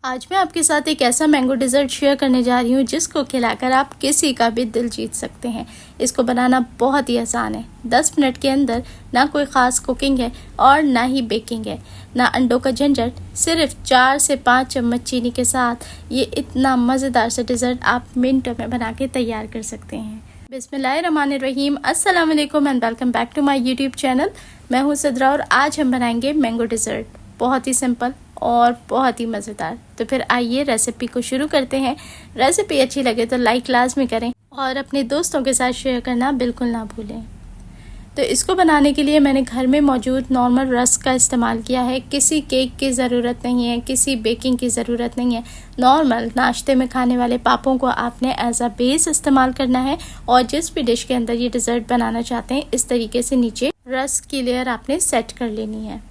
आज मैं आपके साथ एक ऐसा मैंगो डिज़र्ट शेयर करने जा रही हूँ जिसको खिलाकर आप किसी का भी दिल जीत सकते हैं। इसको बनाना बहुत ही आसान है। 10 मिनट के अंदर ना कोई ख़ास कुकिंग है और ना ही बेकिंग है, ना अंडों का झंझट। सिर्फ 4 से 5 चम्मच चीनी के साथ ये इतना मज़ेदार सा डिज़र्ट आप मिनटों में बना के तैयार कर सकते हैं। बिस्मिल्लाहिर्रहमानिर्रहीम, अस्सलाम वालेकुम and welcome back to my YouTube channel. मैं हूँ सिद्रा और आज हम बनाएंगे मैंगो डिज़र्ट। बहुत ही सिंपल और बहुत ही मज़ेदार। तो फिर आइए रेसिपी को शुरू करते हैं। रेसिपी अच्छी लगे तो लाइक लाजमी करें और अपने दोस्तों के साथ शेयर करना बिल्कुल ना भूलें। तो इसको बनाने के लिए मैंने घर में मौजूद नॉर्मल रस्क का इस्तेमाल किया है। किसी केक की ज़रूरत नहीं है, किसी बेकिंग की ज़रूरत नहीं है। नॉर्मल नाश्ते में खाने वाले पापों को आपने एज अ बेस इस्तेमाल करना है और जिस भी डिश के अंदर ये डिज़र्ट बनाना चाहते हैं इस तरीके से नीचे रस्क की लेयर आपने सेट कर लेनी है।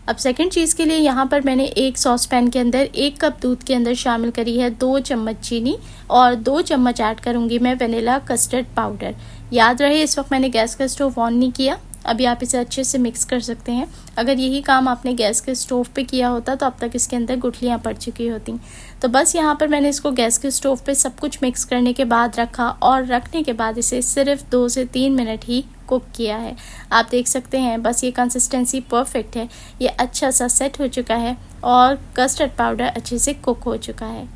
अब सेकंड चीज़ के लिए यहाँ पर मैंने एक सॉस पैन के अंदर 1 कप दूध के अंदर शामिल करी है 2 चम्मच चीनी और 2 चम्मच ऐड करूँगी मैं वनीला कस्टर्ड पाउडर। याद रहे इस वक्त मैंने गैस का स्टोव ऑन नहीं किया। अभी आप इसे अच्छे से मिक्स कर सकते हैं। अगर यही काम आपने गैस के स्टोव पे किया होता तो अब तक इसके अंदर गुठलियाँ पड़ चुकी होती। तो बस यहाँ पर मैंने इसको गैस के स्टोव पे सब कुछ मिक्स करने के बाद रखा और रखने के बाद इसे सिर्फ 2 से 3 मिनट ही कुक किया है। आप देख सकते हैं बस ये कंसिस्टेंसी परफेक्ट है। ये अच्छा सा सेट हो चुका है और कस्टर्ड पाउडर अच्छे से कुक हो चुका है।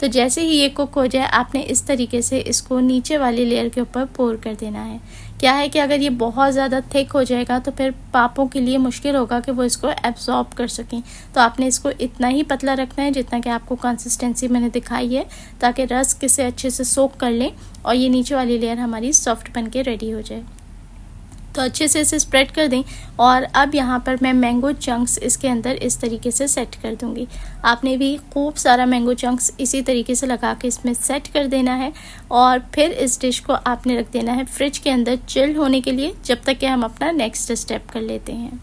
तो जैसे ही ये कुक हो जाए आपने इस तरीके से इसको नीचे वाली लेयर के ऊपर पोर कर देना है। क्या है कि अगर ये बहुत ज़्यादा थिक हो जाएगा तो फिर पापों के लिए मुश्किल होगा कि वो इसको एब्जॉर्ब कर सकें। तो आपने इसको इतना ही पतला रखना है जितना कि आपको कंसिस्टेंसी मैंने दिखाई है, ताकि रस इसे अच्छे से सोक कर लें और ये नीचे वाली लेयर हमारी सॉफ्ट बन के रेडी हो जाए। तो अच्छे से इसे स्प्रेड कर दें और अब यहाँ पर मैं मैंगो चंक्स इसके अंदर इस तरीके से सेट कर दूँगी। आपने भी खूब सारा मैंगो चंक्स इसी तरीके से लगा के इसमें सेट कर देना है और फिर इस डिश को आपने रख देना है फ्रिज के अंदर चिल्ड होने के लिए, जब तक कि हम अपना नेक्स्ट स्टेप कर लेते हैं।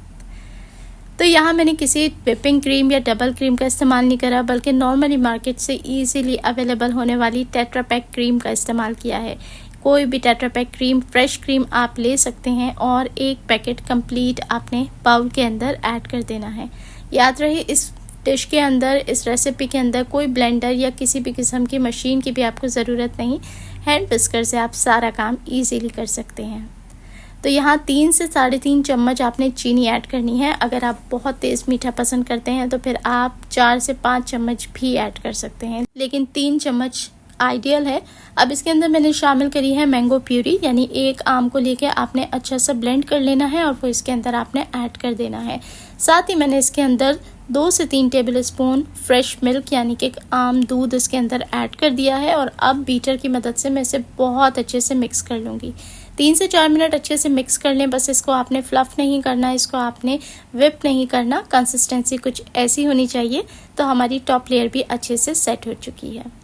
तो यहाँ मैंने किसी व्हिपिंग क्रीम या डबल क्रीम का इस्तेमाल नहीं करा, बल्कि नॉर्मली मार्केट से ईज़िली अवेलेबल होने वाली टेट्रा पैक क्रीम का इस्तेमाल किया है। कोई भी tetra pack cream, fresh cream आप ले सकते हैं और एक पैकेट कंप्लीट आपने बाउल के अंदर ऐड कर देना है। याद रहे इस डिश के अंदर, इस रेसिपी के अंदर कोई ब्लेंडर या किसी भी किस्म की मशीन की भी आपको ज़रूरत नहीं। हैंड विस्कर से आप सारा काम ईजीली कर सकते हैं। तो यहाँ 3 से 3.5 चम्मच आपने चीनी ऐड करनी है। अगर आप बहुत तेज़ मीठा पसंद करते हैं तो फिर आप 4 से 5 चम्मच भी ऐड कर सकते हैं, लेकिन 3 चम्मच आइडियल है। अब इसके अंदर मैंने शामिल करी है मैंगो प्यूरी, यानी एक आम को लेके आपने अच्छा सा ब्लेंड कर लेना है और वो इसके अंदर आपने ऐड कर देना है। साथ ही मैंने इसके अंदर 2 से 3 टेबल स्पून फ्रेश मिल्क यानी कि आम दूध इसके अंदर ऐड कर दिया है और अब बीटर की मदद से मैं इसे बहुत अच्छे से मिक्स कर लूँगी। 3 से 4 मिनट अच्छे से मिक्स कर लें। बस इसको आपने फ्लफ़ नहीं करना, इसको आपने विप नहीं करना। कंसिस्टेंसी कुछ ऐसी होनी चाहिए। तो हमारी टॉप लेयर भी अच्छे से सेट हो चुकी है।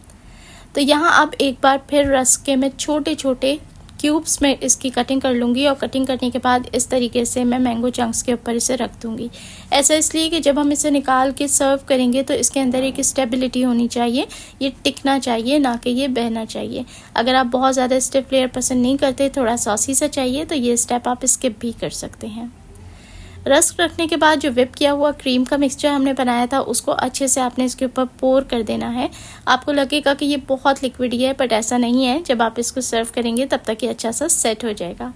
तो यहाँ अब एक बार फिर रस्क के मैं छोटे छोटे क्यूब्स में इसकी कटिंग कर लूँगी और कटिंग करने के बाद इस तरीके से मैं मैंगो चंक्स के ऊपर इसे रख दूँगी। ऐसा इसलिए कि जब हम इसे निकाल के सर्व करेंगे तो इसके अंदर एक स्टेबिलिटी होनी चाहिए, ये टिकना चाहिए, ना कि ये बहना चाहिए। अगर आप बहुत ज़्यादा स्टिफ लेयर पसंद नहीं करते, थोड़ा सॉसी सा चाहिए, तो ये स्टेप आप स्किप भी कर सकते हैं। रस्क रखने के बाद जो विप किया हुआ क्रीम का मिक्सचर हमने बनाया था उसको अच्छे से आपने इसके ऊपर पोर कर देना है। आपको लगेगा कि ये बहुत लिक्विड है, बट ऐसा नहीं है। जब आप इसको सर्व करेंगे तब तक ये अच्छा सा सेट हो जाएगा।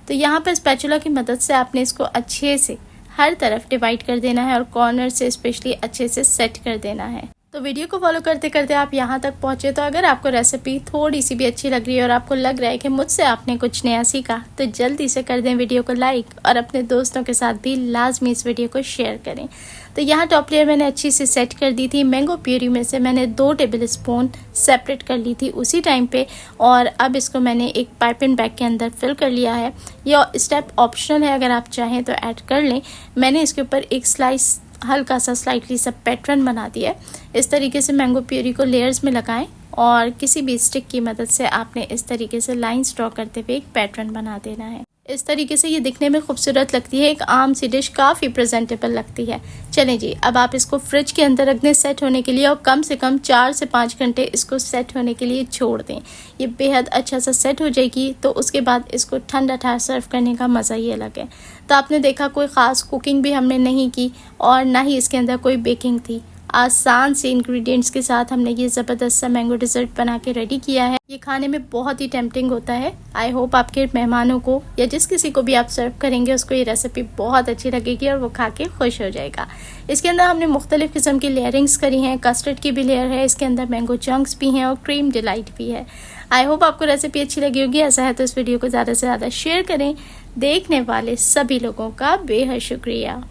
तो यहाँ पर स्पैचुला की मदद से आपने इसको अच्छे से हर तरफ डिवाइड कर देना है और कॉर्नर से स्पेशली अच्छे से सेट कर देना है। तो वीडियो को फॉलो करते करते आप यहाँ तक पहुँचे। तो अगर आपको रेसिपी थोड़ी सी भी अच्छी लग रही है और आपको लग रहा है कि मुझसे आपने कुछ नया सीखा, तो जल्दी से कर दें वीडियो को लाइक और अपने दोस्तों के साथ भी लाजमी इस वीडियो को शेयर करें। तो यहाँ टॉप लेयर मैंने अच्छी से सेट कर दी थी। मैंगो प्यूरी में से मैंने 2 टेबल स्पून सेपरेट कर ली थी उसी टाइम पे और अब इसको मैंने एक पाइपिंग बैग के अंदर फिल कर लिया है। यह स्टेप ऑप्शनल है, अगर आप चाहें तो ऐड कर लें। मैंने इसके ऊपर एक स्लाइस हल्का सा स्लाइटली सा पैटर्न बना दिया है। इस तरीके से मैंगो प्यूरी को लेयर्स में लगाएं और किसी भी स्टिक की मदद से आपने इस तरीके से लाइन ड्रॉ करते हुए एक पैटर्न बना देना है। इस तरीके से ये दिखने में खूबसूरत लगती है। एक आम सी डिश काफ़ी प्रेजेंटेबल लगती है। चलें जी, अब आप इसको फ्रिज के अंदर रख दें सेट होने के लिए और कम से कम 4 से 5 घंटे इसको सेट होने के लिए छोड़ दें। ये बेहद अच्छा सा सेट हो जाएगी तो उसके बाद इसको ठंडा ठंडा सर्व करने का मज़ा ही अलग है। तो आपने देखा कोई ख़ास कुकिंग भी हमने नहीं की और ना ही इसके अंदर कोई बेकिंग थी। आसान से इंग्रेडिएंट्स के साथ हमने ये ज़बरदस्त सा मैंगो डिज़र्ट बना के रेडी किया है। ये खाने में बहुत ही टेम्पटिंग होता है। आई होप आपके मेहमानों को या जिस किसी को भी आप सर्व करेंगे उसको ये रेसिपी बहुत अच्छी लगेगी और वो खा के खुश हो जाएगा। इसके अंदर हमने मुख्तलिफ़ किस्म की लेयरिंग्स करी हैं, कस्टर्ड की भी लेयर है, इसके अंदर मैंगो चंक्स भी हैं और क्रीम डिलाइट भी है। आई होप आपको रेसिपी अच्छी लगी होगी। ऐसा है तो इस वीडियो को ज़्यादा से ज़्यादा शेयर करें। देखने वाले सभी लोगों का बेहद शुक्रिया।